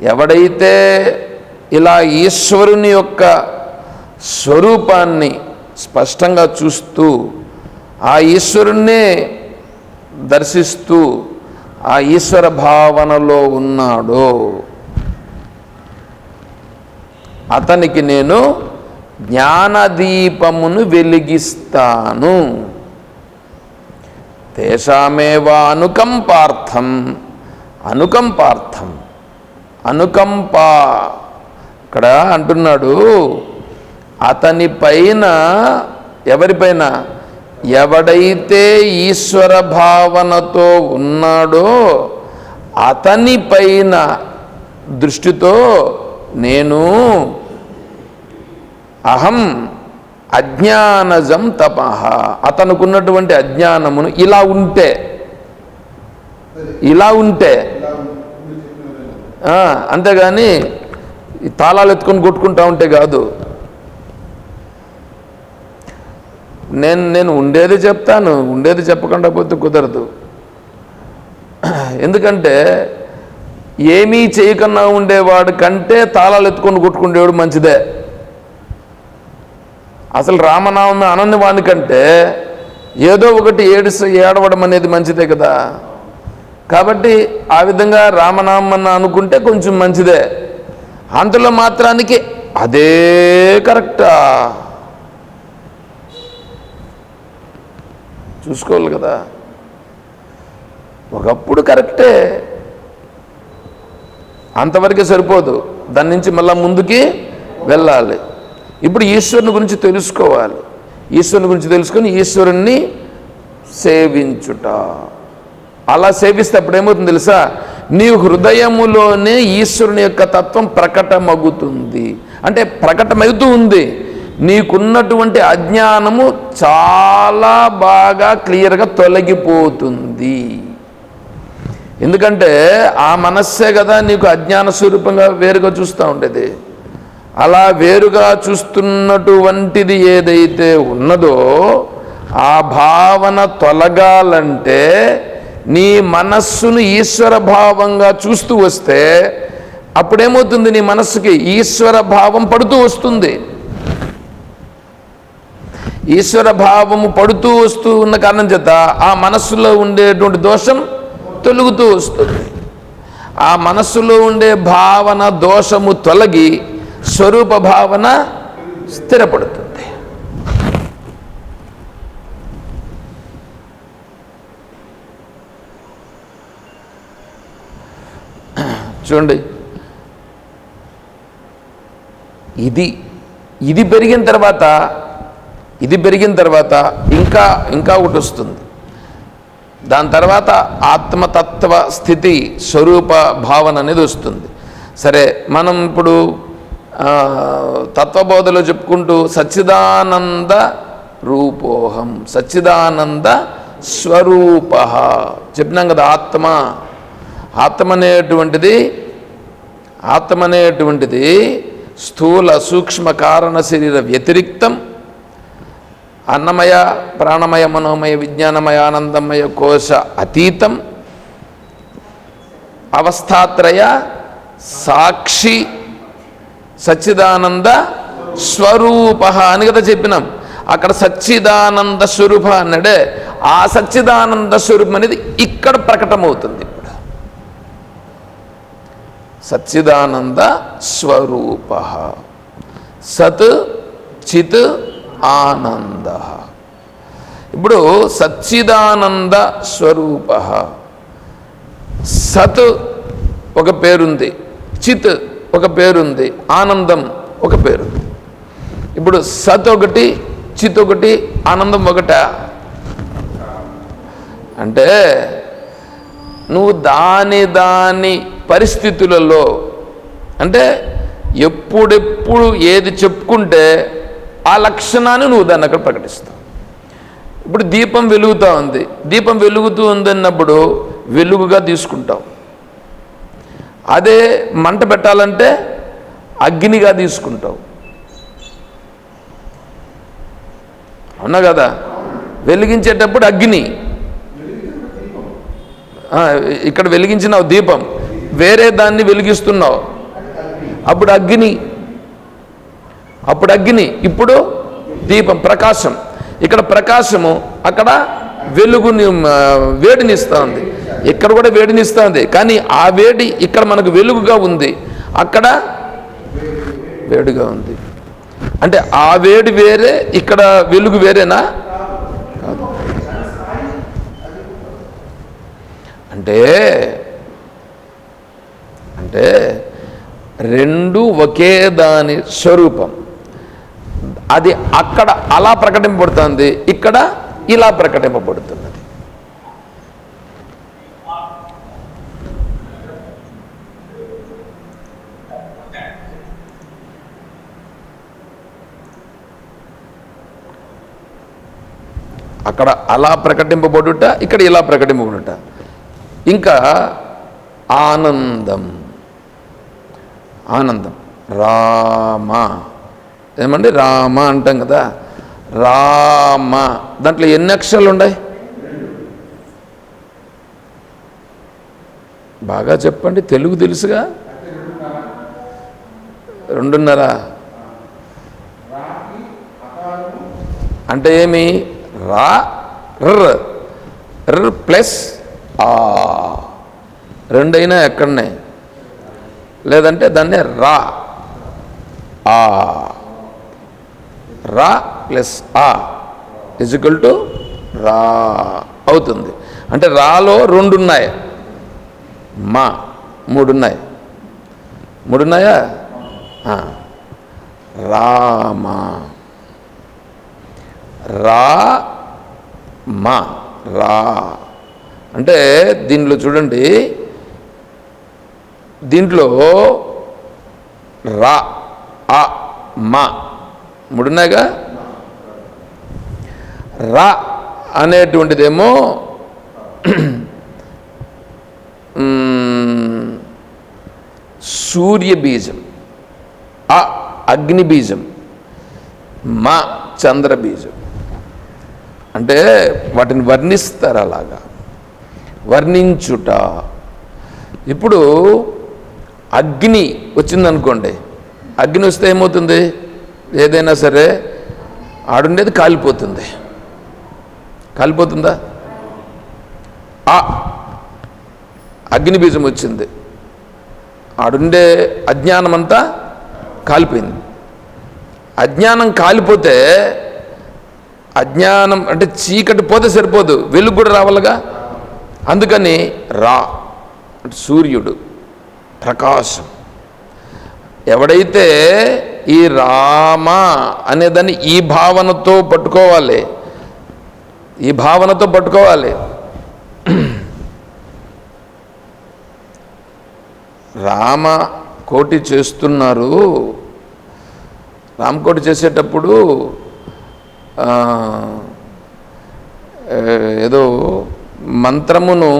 ఎవడైతే ఇలా ఈశ్వరుని యొక్క స్వరూపాన్ని స్పష్టంగా చూస్తూ ఆ ఈశ్వరుణ్ణే దర్శిస్తూ ఆ ఈశ్వర భావనలో ఉన్నాడో అతనికి నేను జ్ఞానదీపమును వెలిగిస్తాను. తేషామేవ అనుకంపార్థం అనుకంప ఇక్కడ అంటున్నాడు. అతని పైన, ఎవరిపైన? ఎవడైతే ఈశ్వర భావనతో ఉన్నాడో అతని పైన దృష్టితో నేను అహం అజ్ఞానజం తపః, అతనుకున్నటువంటి అజ్ఞానమును ఇలా ఉంటే అంతేగాని ఈ తాళాలు ఎత్తుకొని కొట్టుకుంటా ఉంటే కాదు. నేను ఉండేది చెప్తాను, ఉండేది చెప్పకుండా పోతే కుదరదు. ఎందుకంటే ఏమీ చేయకుండా ఉండేవాడు కంటే తాళాలు ఎత్తుకొని కొట్టుకుండేవాడు మంచిదే. అసలు రామనామం అనని వాని కంటే ఏదో ఒకటి ఏడవడం అనేది మంచిదే కదా. కాబట్టి ఆ విధంగా రామనామం అనుకుంటే కొంచెం మంచిదే. అంతలో మాత్రానికి అదే కరెక్టా చూసుకోవాలి కదా. ఒకప్పుడు కరెక్టే, అంతవరకే సరిపోదు, దాని నుంచి మళ్ళా ముందుకి వెళ్ళాలి. ఇప్పుడు ఈశ్వరుని గురించి తెలుసుకోవాలి. ఈశ్వరుని గురించి తెలుసుకొని ఈశ్వరుణ్ణి సేవించుట. అలా సేవిస్తే అప్పుడు ఏమవుతుంది తెలుసా? నీ హృదయములోనే ఈశ్వరుని యొక్క తత్వం ప్రకటమగుతుంది. అంటే ప్రకటమవుతూ ఉంది. నీకున్నటువంటి అజ్ఞానము చాలా బాగా క్లియర్గా తొలగిపోతుంది. ఎందుకంటే ఆ మనస్సే కదా నీకు అజ్ఞాన స్వరూపంగా వేరుగా చూస్తూ ఉండేది. అలా వేరుగా చూస్తున్నటువంటిది ఏదైతే ఉన్నదో ఆ భావన తొలగాలంటే నీ మనస్సును ఈశ్వర భావంగా చూస్తూ వస్తే అప్పుడేమవుతుంది? నీ మనస్సుకి ఈశ్వర భావం పడుతూ వస్తుంది. ఈశ్వర భావము పడుతూ వస్తూ ఉన్న కారణం చేత ఆ మనస్సులో ఉండేటువంటి దోషం తొలుగుతూ వస్తుంది. ఆ మనస్సులో ఉండే భావన దోషము తొలగి స్వరూప భావన స్థిరపడుతుంది. చూడండి, ఇది పెరిగిన తర్వాత ఇంకా ఒకటి వస్తుంది. దాని తర్వాత ఆత్మతత్వ స్థితి స్వరూప భావన అనేది వస్తుంది. సరే, మనం ఇప్పుడు తత్వబోధలో చెప్పుకుంటూ సచ్చిదానంద రూపోహం, సచ్చిదానంద స్వరూప చెప్పినాం కదా. ఆత్మ అనేటువంటిది స్థూల సూక్ష్మ కారణ శరీర వ్యతిరిక్తం, అన్నమయ ప్రాణమయ మనోమయ విజ్ఞానమయ ఆనందమయ కోశ అతీతం, అవస్థాత్రయ సాక్షి సచ్చిదానంద స్వరూప అని కదా చెప్పినాం. అక్కడ సచ్చిదానంద స్వరూప అన్నాడే, ఆ సచ్చిదానంద స్వరూపం అనేది ఇక్కడ ప్రకటమవుతుంది. ఇప్పుడు సచ్చిదానంద స్వరూప సత్ చిత్ ఆనంద. ఇప్పుడు సచ్చిదానంద స్వరూప, సత్ ఒక పేరుంది, చిత్ ఒక పేరుంది, ఆనందం ఒక పేరుంది. ఇప్పుడు సత్ ఒకటి, చిత్ ఒకటి, ఆనందం ఒకట. అంటే నువ్వు దాని పరిస్థితులలో, అంటే ఎప్పుడెప్పుడు ఏది చెప్పుకుంటే ఆ లక్షణాన్ని నువ్వు దాన్ని అక్కడ ప్రకటిస్తావు. ఇప్పుడు దీపం వెలుగుతూ ఉంది, దీపం వెలుగుతూ ఉందన్నప్పుడు వెలుగుగా తీసుకుంటావు. అదే మంట పెట్టాలంటే అగ్నిగా తీసుకుంటావు. అవునా కదా? వెలిగించేటప్పుడు అగ్ని, ఇక్కడ వెలిగించినావు దీపం, వేరే దాన్ని వెలిగిస్తున్నావు. అప్పుడు అగ్ని, ఇప్పుడు దీపం, ప్రకాశం. ఇక్కడ ప్రకాశము, అక్కడ వెలుగుని, వేడినిస్తూ ఉంది. ఇక్కడ కూడా వేడినిస్తూ ఉంది, కానీ ఆ వేడి ఇక్కడ మనకు వెలుగుగా ఉంది, అక్కడ వేడిగా ఉంది. అంటే ఆ వేడి వేరే, ఇక్కడ వెలుగు వేరేనా? కాదు. అంటే రెండు ఒకే దాని స్వరూపం. అది అక్కడ అలా ప్రకటింపబడుతుంది, ఇక్కడ ఇలా ప్రకటింపబడుతున్నది. అక్కడ అలా ప్రకటింపబడుట, ఇక్కడ ఇలా ప్రకటింపబడుట. ఇంకా ఆనందం, రామ, ఏమండి రామ అంటాం కదా, రామ దాంట్లో ఎన్ని అక్షరాలు ఉన్నాయి? బాగా చెప్పండి, తెలుగు తెలుసుగా? 2.5. అంటే ఏమి? రా, ర్ ప్లస్ ఆ, రెండైనా ఎక్కడనే, లేదంటే దాన్నే రా, ఆ, రా ప్లస్ ఆ ఈక్వల్ టు రా అవుతుంది. అంటే రాలో 2 ఉన్నాయి, మా 3 ఉన్నాయి. 3 ఉన్నాయా? రామ, రామ, రా. అంటే దీంట్లో చూడండి, దీంట్లో రా, ఆ, మా 3 ఉన్నాయిగా. రా అనేటువంటిదేమో సూర్య బీజం, ఆ అగ్ని బీజం, మా చంద్ర బీజం. అంటే వాటిని వర్ణిస్తారు, అలాగా వర్ణించుట. ఇప్పుడు అగ్ని వచ్చిందనుకోండి, అగ్ని వస్తే ఏమవుతుంది? ఏదైనా సరే ఆడుండేది కాలిపోతుంది. కాలిపోతుందా? ఆ అగ్ని బీజం వచ్చింది, ఆడుండే అజ్ఞానం అంతా కాలిపోయింది. అజ్ఞానం కాలిపోతే, అజ్ఞానం అంటే చీకటి పోతే సరిపోదు, వెలుగు కూడా రావాలిగా. అందుకని రా అంటే సూర్యుడు, ప్రకాశం. ఎవడైతే ఈ రామ అనేదాన్ని ఈ భావనతో పట్టుకోవాలి, రామ కోటి చేస్తున్నారు. రామకోటి చేసేటప్పుడు ఏదో మంత్రమును,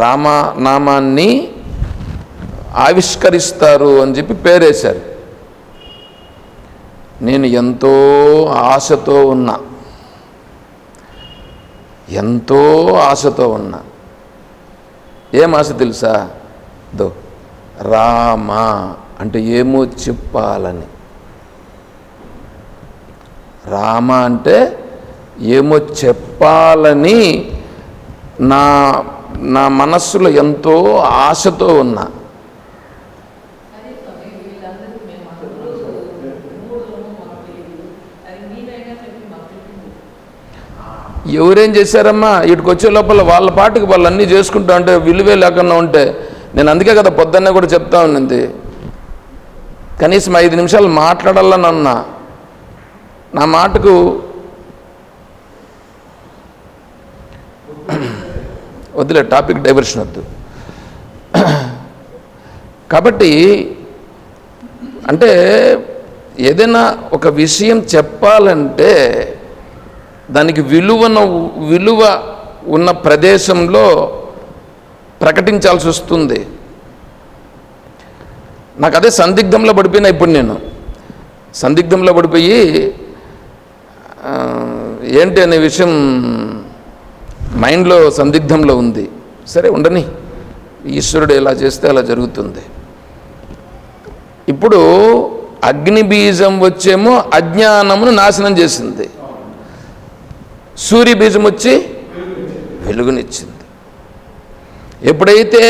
రామనామాన్ని ఆవిష్కరిస్తారు అని చెప్పి పేరేశారు. నేను ఎంతో ఆశతో ఉన్నా. ఏం ఆశ తెలుసా? రామ అంటే ఏమో చెప్పాలని. రామ అంటే ఏమో చెప్పాలని నా మనస్సులో ఎంతో ఆశతో ఉన్నా. ఎవరేం చేశారమ్మా? ఇటుకు వచ్చే లోపల వాళ్ళ పాటికి వాళ్ళు అన్నీ చేసుకుంటా అంటే విలువే లేకుండా ఉంటే, నేను అందుకే కదా పొద్దున్నే కూడా చెప్తా ఉన్నది, కనీసం 5 నిమిషాలు మాట్లాడాలని అన్నా. నా మాటకు వద్దులే, టాపిక్ డైవర్షన్ వద్దు. కాబట్టి అంటే ఏదైనా ఒక విషయం చెప్పాలంటే దానికి విలువ ఉన్న ప్రదేశంలో ప్రకటించాల్సి వస్తుంది. నాకు అదే సందిగ్ధంలో పడిపోయినా. ఇప్పుడు నేను సందిగ్ధంలో పడిపోయి ఏంటి అనే విషయం మైండ్లో సందిగ్ధంలో ఉంది. సరే ఉండని, ఈశ్వరుడు ఎలా చేస్తే అలా జరుగుతుంది. ఇప్పుడు అగ్ని బీజం వచ్చేమో అజ్ఞానమును నాశనం చేసింది, సూర్య బీజం వచ్చి వెలుగునిచ్చింది. ఎప్పుడైతే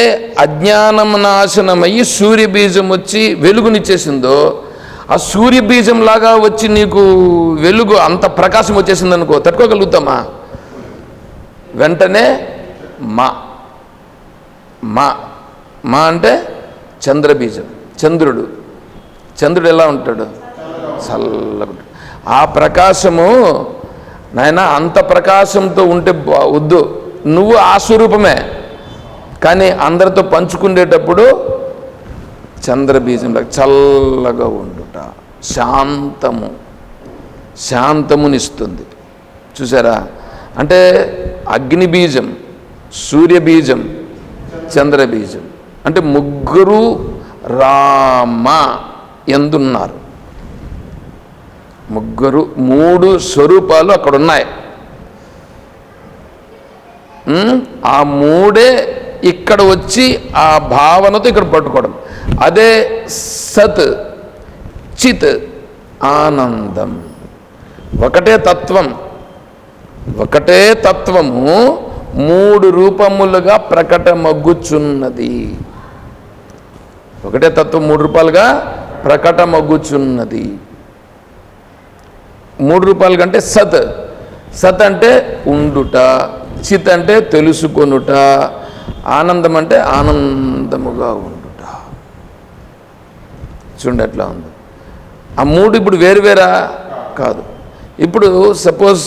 అజ్ఞానం నాశనమయ్యి సూర్య బీజం వచ్చి వెలుగునిచ్చేసిందో, ఆ సూర్య బీజం లాగా వచ్చి నీకు వెలుగు అంత ప్రకాశం వచ్చేసింది అనుకో, తట్టుకోగలుగుతామా? వెంటనే మా మా మా అంటే చంద్రబీజం. చంద్రుడు ఎలా ఉంటాడు? చల్లగా. ఆ ప్రకాశము నాయన అంత ప్రకాశంతో ఉంటే వద్దు, నువ్వు ఆ స్వరూపమే, కానీ అందరితో పంచుకునేటప్పుడు చంద్రబీజంలో చల్లగా ఉండుట, శాంతమునిస్తుంది. చూసారా? అంటే అగ్ని బీజం, సూర్య బీజం, చంద్రబీజం అంటే ముగ్గురు రామ ఎందున్నారు. మూడు స్వరూపాలు అక్కడ ఉన్నాయి. ఆ మూడే ఇక్కడ వచ్చి ఆ భావనతో ఇక్కడ పట్టుకోవడం. అదే సత్, చిత్, ఆనందం. ఒకటే తత్వము మూడు రూపములుగా ప్రకటమగ్గుచున్నది. ఒకటే తత్వం మూడు రూపాలుగా ప్రకటమగ్గుచున్నది. మూడు రూపాలు కంటే సత్ అంటే ఉండుట, చిత్ అంటే తెలుసుకొనుట, ఆనందం అంటే ఆనందముగా ఉండుట. చూడండి ఎట్లా ఉంది. ఆ మూడు ఇప్పుడు వేరువేరా కాదు. ఇప్పుడు సపోజ్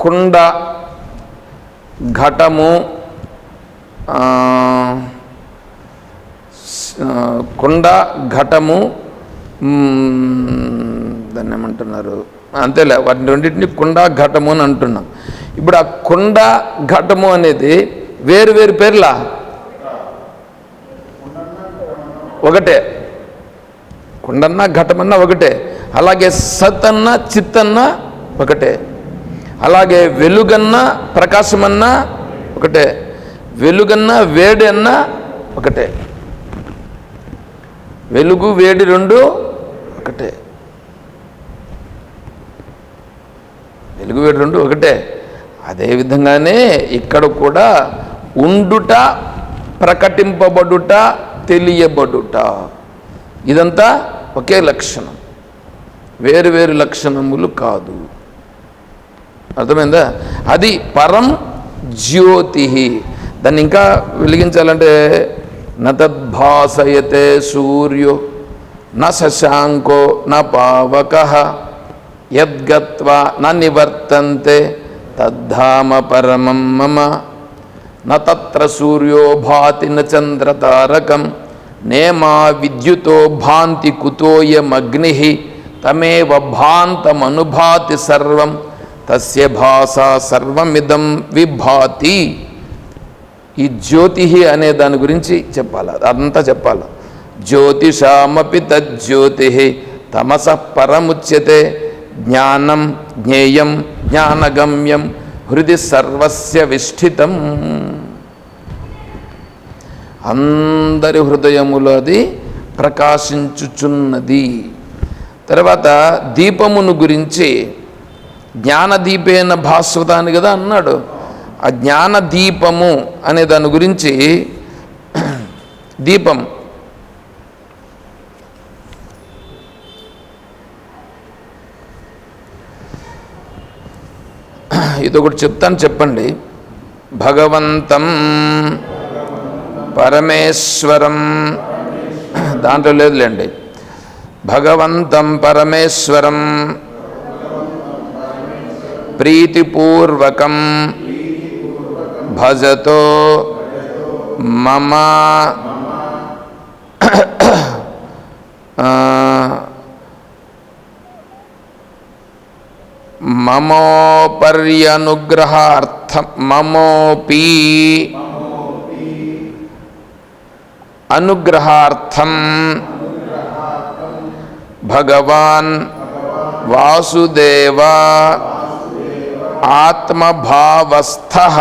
కుండ, ఘటము, దాన్ని ఏమంటున్నారు, అంతేలే, వాటిని రెండింటిని కుండ, ఘటము అని అంటున్నాం. ఇప్పుడు ఆ కుండ, ఘటము అనేది వేరు వేరు పేర్లా? ఒకటే. కుండన్నా ఘటమన్నా ఒకటే. అలాగే సత్ అన్నా చిత్ అన్నా ఒకటే. అలాగే వెలుగన్నా ప్రకాశమన్నా ఒకటే. వెలుగన్నా వేడి అన్నా ఒకటే. వెలుగు వేడి రెండు ఒకటే. వెలుగు వేడి రెండు ఒకటే. అదేవిధంగానే ఇక్కడ కూడా ఉండుట, ప్రకటింపబడుట, తెలియబడుట, ఇదంతా ఒకే లక్షణం, వేరు వేరు లక్షణములు కాదు. అర్థమైందా? అది పరం జ్యోతి. దాన్ని ఇంకా వెలిగించాలంటే నతద్భాసయతే సూర్యో న శశాంకో న పావకః యద్గత్వా న నివర్తంతే తద్ధామ పరమం మమ న తత్ర సూర్యో భాతి న చంద్రతారకం నేమా విద్యుతో భాంతి కుతోయమగ్నిః తమేవ భాంతమనుభాతి సర్వం తస్య భాసా సర్వమిదం విభాతి. ఈ జ్యోతి అనే దాని గురించి చెప్పాలి, అదంతా చెప్పాలి. జ్యోతిషామపి తజ్జ్యోతి తమసః పరముచ్యతే జ్ఞానం జ్ఞేయం జ్ఞానగమ్యం హృది సర్వస్య విష్ఠితం. అందరి హృదయములో అది ప్రకాశించుచున్నది. తర్వాత దీపమును గురించి జ్ఞానదీపేన భాస్వతాన్ని కదా అన్నాడు. ఆ జ్ఞానదీపము అనే దాని గురించి, దీపం ఇదొకటి చెప్తాను, చెప్పండి. భగవంతం పరమేశ్వరం, దాంట్లో లేదులేండి. భగవంతం పరమేశ్వరం ప్రీతిపూర్వకం భజతో మమ మమోపర్యనుగ్రహార్థం మమోపి అనుగ్రహార్థం భగవాన్ వాసుదేవ ఆత్మభావస్థః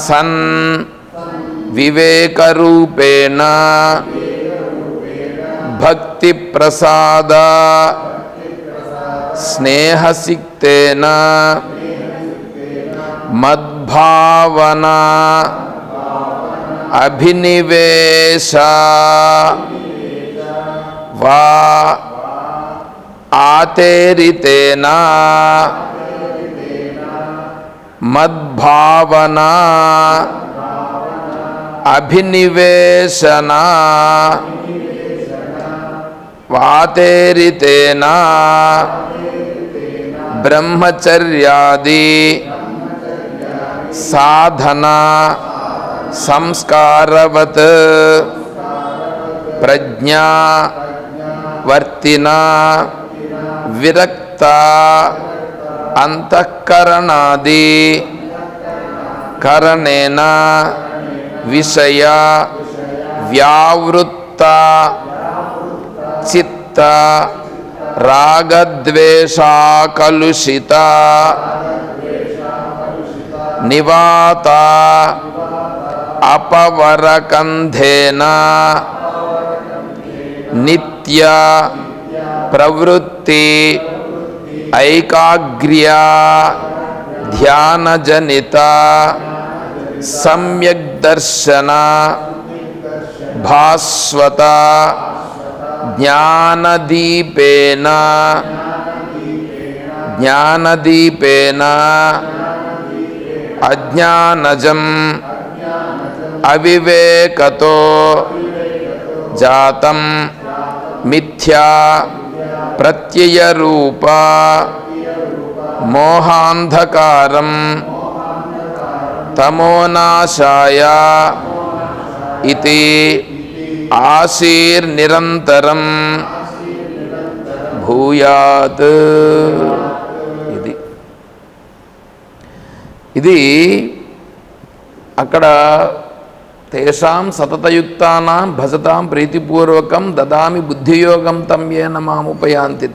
సన్ వివేకరూపేణ భక్తి ప్రసాద స్నేహసిక్తేన మద్భావన అభినివేశ వా ఆతేరితేన మద్భావన అభినివేశన వాతేరితేన బ్రహ్మచర్యాది సాధన సంస్కారవత్ ప్రజ్ఞా వర్తిన విరక్త అంతఃకరణాది కరణేన విషయ వ్యావృత్త చిత్త రాగద్వేషాకలుషిత నివాత అపవరకంధేన నిత్య ప్రవృత్తి ఐకాగ్ర్య ధ్యానజనిత సమ్యక్ దర్శన భాస్వత జ్ఞానదీపేన అజ్ఞానజం అవివేకతో జాతం మిథ్యా ప్రత్యయరూప మోహాంధకారం తమోనాశాయ ఇతి ఆశీర్నిరంతరం భూయాత్. ఇది అక్కడ తేషాం సతతయుక్తానాం భజతాం ప్రీతిపూర్వకం దదామి బుద్ధియోగం తం ఏన మాముపయాంతి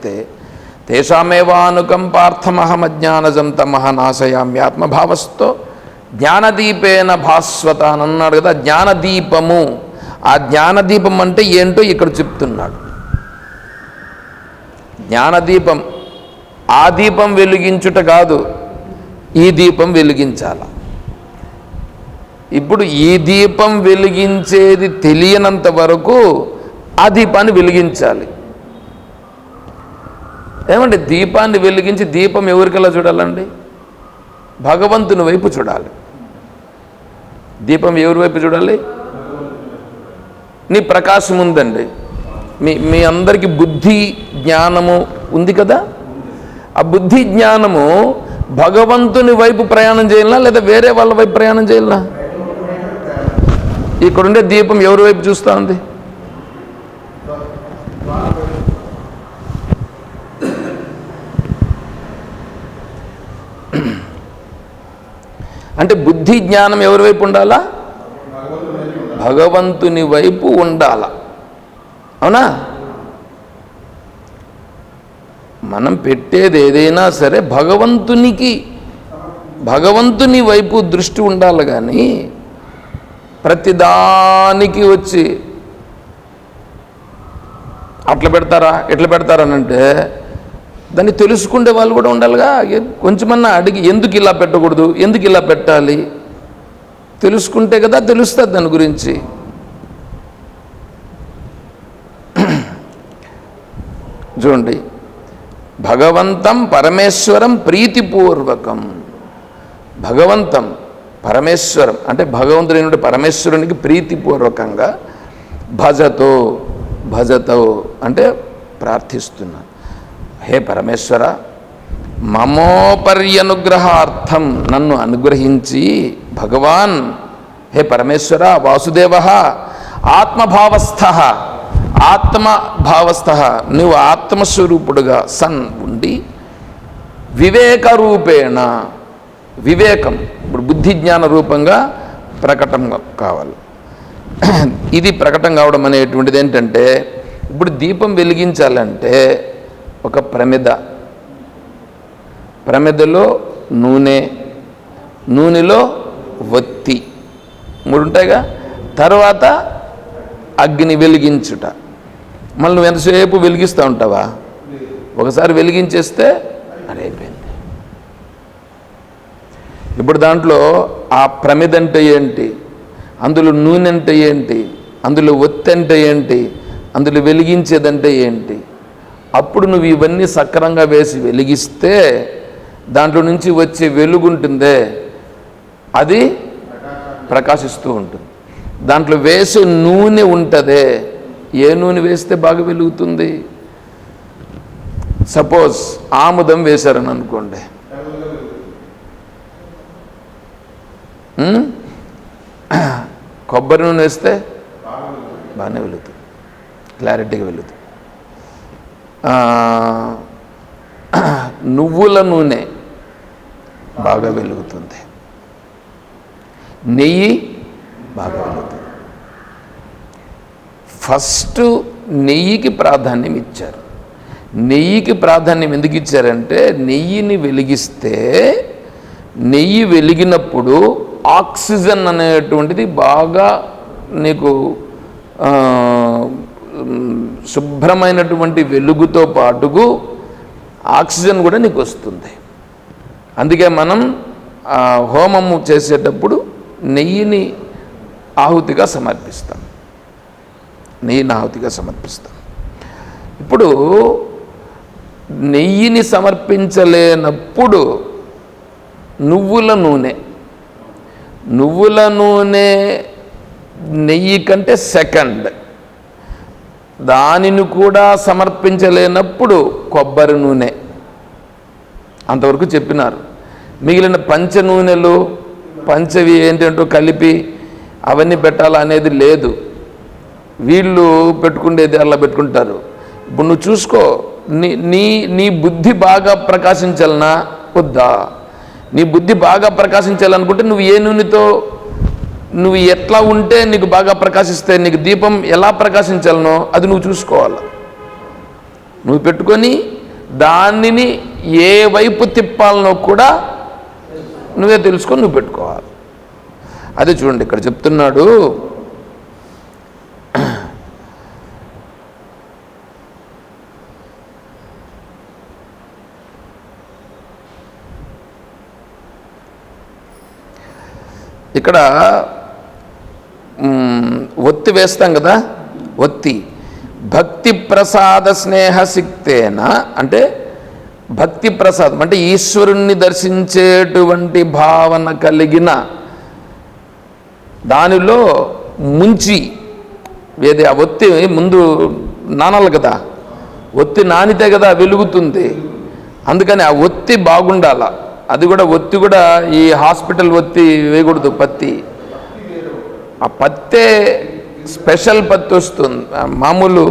తేషామేవానుకంపార్థమహమజ్ఞానజం తమః నాశయామి ఆత్మభావస్థో జ్ఞానదీపేన భాస్వత అని అన్నాడు కదా. జ్ఞానదీపము, ఆ జ్ఞానదీపం అంటే ఏంటో ఇక్కడ చెప్తున్నాడు. జ్ఞానదీపం ఆ దీపం వెలిగించుట కాదు, ఈ దీపం వెలిగించాల. ఇప్పుడు ఈ దీపం వెలిగించేది తెలియనంత వరకు ఆ దీపాన్ని వెలిగించాలి. ఏమంటే దీపాన్ని వెలిగించి దీపం ఎవరికలా చూడాలండి? భగవంతుని వైపు చూడాలి. దీపం ఎవరి వైపు చూడాలి? నీ ప్రకాశం ఉందండి, మీ అందరికీ బుద్ధి జ్ఞానము ఉంది కదా. ఆ బుద్ధి జ్ఞానము భగవంతుని వైపు ప్రయాణం చేయాలనా లేదా వేరే వాళ్ళ వైపు ప్రయాణం చేయాలనా? ఇక్కడుండే దీపం ఎవరి వైపు చూస్తూ ఉంది? అంటే బుద్ధి జ్ఞానం ఎవరి వైపు ఉండాలా? భగవంతుని వైపు ఉండాల. అవునా? మనం పెట్టేది ఏదైనా సరే భగవంతుని వైపు దృష్టి ఉండాలి. కానీ ప్రతిదానికి వచ్చి అట్లా పెడతారా ఎట్లా పెడతారనంటే దాన్ని తెలుసుకునే వాళ్ళు కూడా ఉండాలిగా. కొంచెమన్నా అడిగి ఎందుకు ఇలా పెట్టకూడదు, ఎందుకు ఇలా పెట్టాలి తెలుసుకుంటే కదా తెలుస్తుంది దాని గురించి. చూడండి, భగవంతం పరమేశ్వరం ప్రీతిపూర్వకం. భగవంతం పరమేశ్వరం అంటే భగవంతుడి పరమేశ్వరునికి ప్రీతిపూర్వకంగా భజతో అంటే ప్రార్థిస్తున్నాను. హే పరమేశ్వర, మమోపర్యనుగ్రహార్థం నన్ను అనుగ్రహించి భగవాన్, హే పరమేశ్వర వాసుదేవ ఆత్మభావస్థ నువ్వు ఆత్మస్వరూపుడుగా సన్ ఉండి వివేకరూపేణ, వివేకం ఇప్పుడు బుద్ధి జ్ఞాన రూపంగా ప్రకటన కావాలి. ఇది ప్రకటన కావడం అనేటువంటిది ఏంటంటే, ఇప్పుడు దీపం వెలిగించాలంటే ఒక ప్రమిదలో నూనెలో ఒత్తి, 3 ఉంటాయిగా. తర్వాత అగ్ని, వెలిగించుట. మళ్ళీ నువ్వు ఎంతసేపు వెలిగిస్తూ ఉంటావా? ఒకసారి వెలిగించేస్తే అది అయిపోయింది. ఇప్పుడు దాంట్లో ఆ ప్రమిద అంటే ఏంటి, అందులో నూనె అంటే ఏంటి, అందులో ఒత్తి అంటే ఏంటి, అందులో వెలిగించేదంటే ఏంటి, అప్పుడు నువ్వు ఇవన్నీ సక్రంగా వేసి వెలిగిస్తే దాంట్లో నుంచి వచ్చే వెలుగుంటుందే అది ప్రకాశిస్తూ ఉంటుంది. దాంట్లో వేసే నూనె ఉంటుందే, ఏ నూనె వేస్తే బాగా వెలుగుతుంది? సపోజ్ ఆముదం వేశారని అనుకోండి, కొబ్బరి నూనె వేస్తే బాగానే వెలుగుతుంది, క్లారిటీగా వెలుగుతుంది. నువ్వుల నూనె బాగా వెలుగుతుంది, నెయ్యి బాగా వెలుగుతుంది. ఫస్ట్ నెయ్యికి ప్రాధాన్యం ఇచ్చారు. నెయ్యికి ప్రాధాన్యం ఎందుకు ఇచ్చారంటే, నెయ్యిని వెలిగిస్తే నెయ్యి వెలిగినప్పుడు ఆక్సిజన్ అనేటువంటిది బాగా నీకు శుభ్రమైనటువంటి వెలుగుతో పాటుకు ఆక్సిజన్ కూడా నీకు వస్తుంది. అందుకే మనం హోమము చేసేటప్పుడు నెయ్యిని ఆహుతిగా సమర్పిస్తాం, నెయ్యిని ఆహుతిగా సమర్పిస్తాం. ఇప్పుడు నెయ్యిని సమర్పించలేనప్పుడు నువ్వుల నూనె నెయ్యి కంటే సెకండ్, దానిని కూడా సమర్పించలేనప్పుడు కొబ్బరి నూనె, అంతవరకు చెప్పినారు. మిగిలిన పంచ నూనెలు పంచవి ఏంటంటో కలిపి అవన్నీ పెట్టాలనేది లేదు. వీళ్ళు పెట్టుకునేది అలా పెట్టుకుంటారు. ఇప్పుడు నువ్వు చూసుకో, నీ బుద్ధి బాగా ప్రకాశించాలనా వద్దా? నీ బుద్ధి బాగా ప్రకాశించాలనుకుంటే నువ్వు ఏ నూనెతో, నువ్వు ఎట్లా ఉంటే నీకు బాగా ప్రకాశిస్తే, నీకు దీపం ఎలా ప్రకాశించాలనో అది నువ్వు చూసుకోవాలి. నువ్వు పెట్టుకొని దానిని ఏ వైపు తిప్పాలనో కూడా నువ్వే తెలుసుకొని నువ్వు పెట్టుకోవాలి. అదే చూడండి ఇక్కడ చెప్తున్నాడు, ఇక్కడ ఒత్తి వేస్తాం కదా, ఒత్తి భక్తి ప్రసాద స్నేహ సిక్తేన, అంటే భక్తి ప్రసాదం అంటే ఈశ్వరుణ్ణి దర్శించేటువంటి భావన కలిగిన దానిలో ముంచి ఏది ఆ ఒత్తి ముందు నానాలి కదా, ఒత్తి నానితే కదా వెలుగుతుంది. అందుకని ఆ ఒత్తి బాగుండాల. అది కూడా ఒత్తి కూడా ఈ హాస్పిటల్ ఒత్తి వేయకూడదు, పత్తి. ఆ పత్తే స్పెషల్ పత్తి వస్తుంది, మామూలు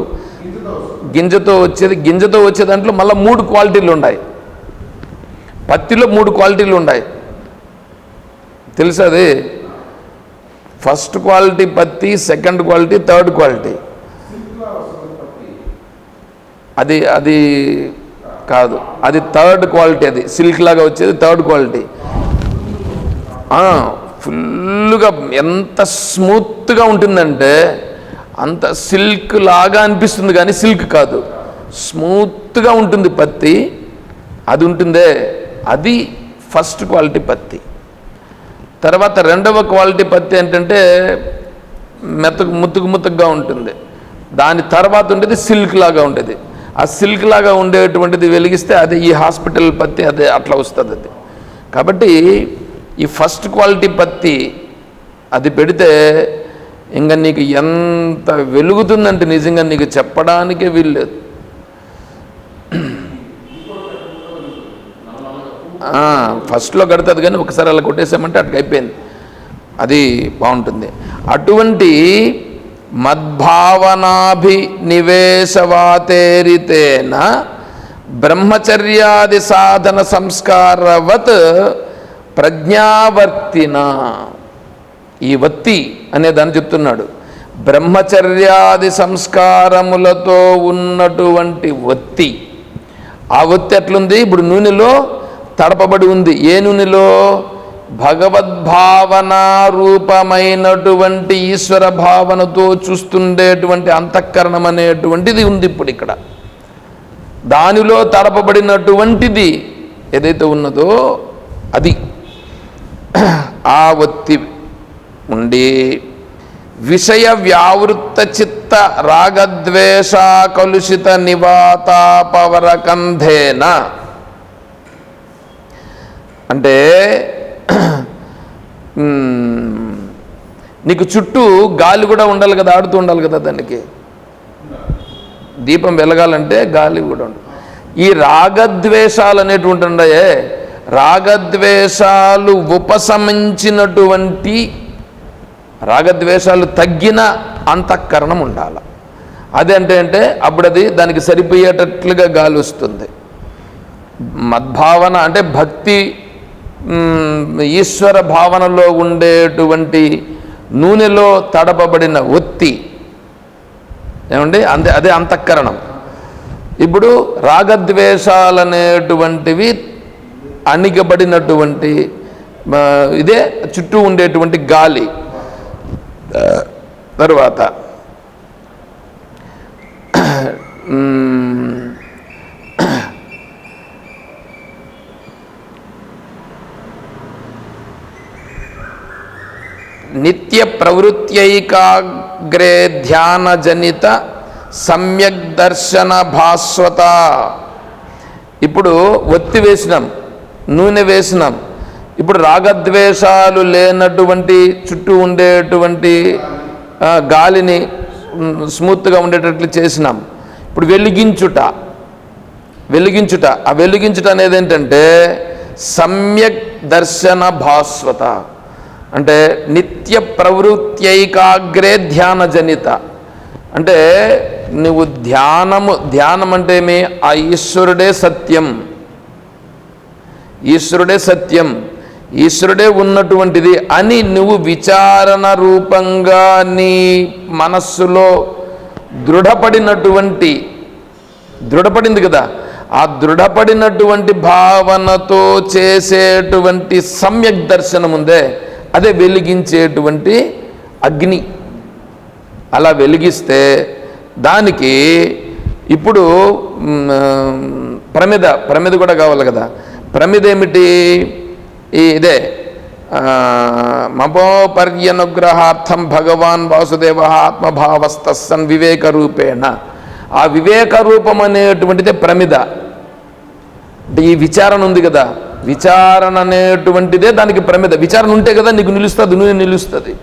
గింజతో వచ్చే దాంట్లో మళ్ళీ 3 క్వాలిటీలు ఉన్నాయి. పత్తిలో 3 క్వాలిటీలు ఉన్నాయి, తెలుసా? అది ఫస్ట్ క్వాలిటీ పత్తి, సెకండ్ క్వాలిటీ, థర్డ్ క్వాలిటీ. అది కాదు, అది థర్డ్ క్వాలిటీ. అది సిల్క్ లాగా వచ్చేది థర్డ్ క్వాలిటీ. ఫుల్గా ఎంత స్మూత్గా ఉంటుందంటే అంత సిల్క్ లాగా అనిపిస్తుంది, కానీ సిల్క్ కాదు, స్మూత్గా ఉంటుంది పత్తి. అది ఉంటుందే, అది ఫస్ట్ క్వాలిటీ పత్తి. తర్వాత రెండవ క్వాలిటీ పత్తి ఏంటంటే ముత్తుగా ఉంటుంది. దాని తర్వాత ఉండేది సిల్క్ లాగా ఉండేది. ఆ సిల్క్ లాగా ఉండేటువంటిది వెలిగిస్తే అది ఈ హాస్పిటల్ పత్తి, అదే అట్లా వస్తుంది అది. కాబట్టి ఈ ఫస్ట్ క్వాలిటీ పత్తి అది పెడితే ఇంకా నీకు ఎంత వెలుగుతుందంటే నిజంగా నీకు చెప్పడానికే వీల్లేదు. ఫస్ట్లో కడుతుంది, కానీ ఒకసారి అలా కొట్టేసామంటే అట్లా అయిపోయింది, అది బాగుంటుంది. అటువంటి మద్భావనాభినివేశవాతేరితేన బ్రహ్మచర్యాది సాధన సంస్కారవత్ ప్రజ్ఞావర్తిన. ఈ వత్తి అనే దాన్ని చెప్తున్నాడు. బ్రహ్మచర్యాది సంస్కారములతో ఉన్నటువంటి వత్తి, ఆ వత్తి ఎట్లుంది? ఇప్పుడు నూనెలో తడపబడి ఉంది. ఏ నూనెలో? భగవద్భావనా రూపమైనటువంటి ఈశ్వర భావనతో చూస్తుండేటువంటి అంతఃకరణం అనేటువంటిది ఉంది ఇప్పుడు ఇక్కడ. దానిలో తడపబడినటువంటిది ఏదైతే ఉన్నదో అది ఆ ఒత్తి ఉండి విషయ వ్యావృత్త చిత్త రాగద్వేష కలుషిత నివాతాపవరకంధేన, అంటే నీకు చుట్టూ గాలి కూడా ఉండాలి కదా, ఆడుతూ ఉండాలి కదా, దానికి దీపం వెలగాలంటే గాలి కూడా ఉండాలి. ఈ రాగద్వేషాలు అనేటువంటి ఉన్నాయే, రాగద్వేషాలు ఉపశమించినటువంటి, రాగద్వేషాలు తగ్గిన అంతఃకరణం ఉండాలి. అదేంటే అప్పుడు అది దానికి సరిపోయేటట్లుగా గాలి వస్తుంది. మద్భావన అంటే భక్తి ఈశ్వర భావనలో ఉండేటువంటి నూనెలో తడపబడిన ఒత్తి ఏమండి, అదే అంతఃకరణం. ఇప్పుడు రాగద్వేషాలనేటువంటివి అణిగబడినటువంటి ఇదే చుట్టూ ఉండేటువంటి గాలి. తరువాత నిత్య ప్రవృత్యైకాగ్రే ధ్యాన జనిత సమ్యక్ దర్శన భాస్వత. ఇప్పుడు ఒత్తి వేసినాం, నూనె వేసినాం, ఇప్పుడు రాగద్వేషాలు లేనటువంటి చుట్టూ ఉండేటువంటి గాలిని స్మూత్గా ఉండేటట్లు చేసినాం. ఇప్పుడు వెలిగించుట, ఆ వెలిగించుట అనేది ఏంటంటే సమ్యక్ దర్శన భాస్వత, అంటే నిత్య ప్రవృత్యైకాగ్రే ధ్యాన జనిత, అంటే నువ్వు ధ్యానం అంటే ఆ ఈశ్వరుడే సత్యం, ఈశ్వరుడే ఉన్నటువంటిది అని నువ్వు విచారణ రూపంగా నీ మనస్సులో దృఢపడింది కదా, ఆ దృఢపడినటువంటి భావనతో చేసేటువంటి సమ్యక్ దర్శనం ఉందే, అదే వెలిగించేటువంటి అగ్ని. అలా వెలిగిస్తే దానికి ఇప్పుడు ప్రమిద కూడా కావాలి కదా. ప్రమిద ఏమిటి? ఇదే మపోపర్యనుగ్రహార్థం భగవాన్ వాసుదేవ ఆత్మభావస్తస్సన్ వివేక రూపేణ. ఆ వివేక రూపం అనేటువంటిదే ప్రమిద. అంటే ఈ విచారణ ఉంది కదా, విచారణ అనేటువంటిదే దానికి ప్రమిద. విచారణ ఉంటే కదా నీకు నిలుస్తుంది, నూనె నిలుస్తుంది.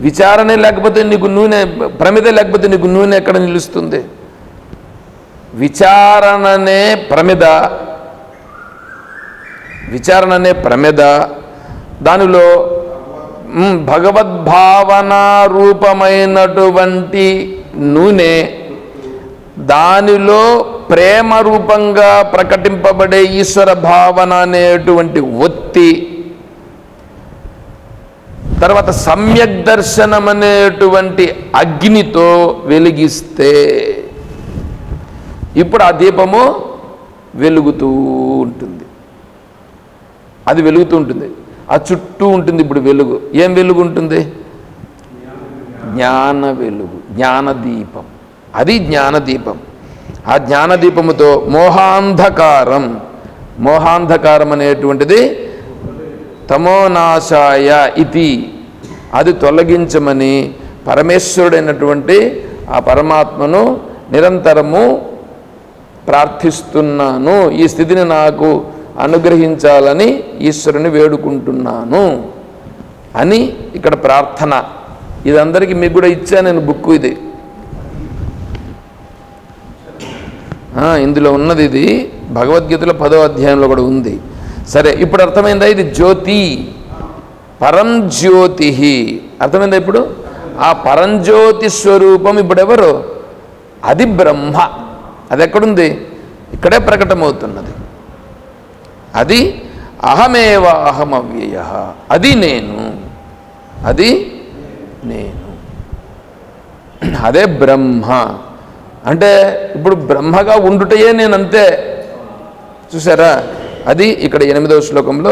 విచారణే లేకపోతే నీకు నూనె, ప్రమిదే లేకపోతే నీకు నూనె ఎక్కడ నిలుస్తుంది? విచారణనే ప్రమిద. దానిలో భగవద్భావనా రూపమైనటువంటి నూనె, దానిలో ప్రేమ రూపంగా ప్రకటింపబడే ఈశ్వర భావన అనేటువంటి ఒత్తి, తర్వాత సమ్యక్ దర్శనం అనేటువంటి అగ్నితో వెలిగిస్తే ఇప్పుడు ఆ దీపము వెలుగుతూ ఉంటుంది. అది వెలుగుతూ ఉంటుంది, ఆ చుట్టూ ఉంటుంది. ఇప్పుడు వెలుగు, ఏం వెలుగు ఉంటుంది? జ్ఞాన వెలుగు, జ్ఞానదీపం. అది జ్ఞానదీపం. ఆ జ్ఞానదీపముతో మోహాంధకారం అనేటువంటిది తమోనాశాయ ఇతి, అది తొలగించమని పరమేశ్వరుడైనటువంటి ఆ పరమాత్మను నిరంతరము ప్రార్థిస్తున్నాను. ఈ స్థితిని నాకు అనుగ్రహించాలని ఈశ్వరుని వేడుకుంటున్నాను అని ఇక్కడ ప్రార్థన. ఇదందరికీ మీకు కూడా ఇచ్చా నేను బుక్. ఇది ఇందులో ఉన్నది, ఇది భగవద్గీతలో 10వ అధ్యాయంలో కూడా ఉంది. సరే, ఇప్పుడు అర్థమైందా? ఇది జ్యోతి, పరంజ్యోతి. అర్థమైందా? ఇప్పుడు ఆ పరంజ్యోతి స్వరూపం ఇప్పుడు ఎవరు? అది బ్రహ్మ. అది ఎక్కడుంది? ఇక్కడే ప్రకటమవుతున్నది. అది అహమేవ అహమవ్యయ, అది నేను, అదే బ్రహ్మ. అంటే ఇప్పుడు బ్రహ్మగా ఉండుటయే నేనంతే. చూసారా? అది ఇక్కడ 8వ శ్లోకంలో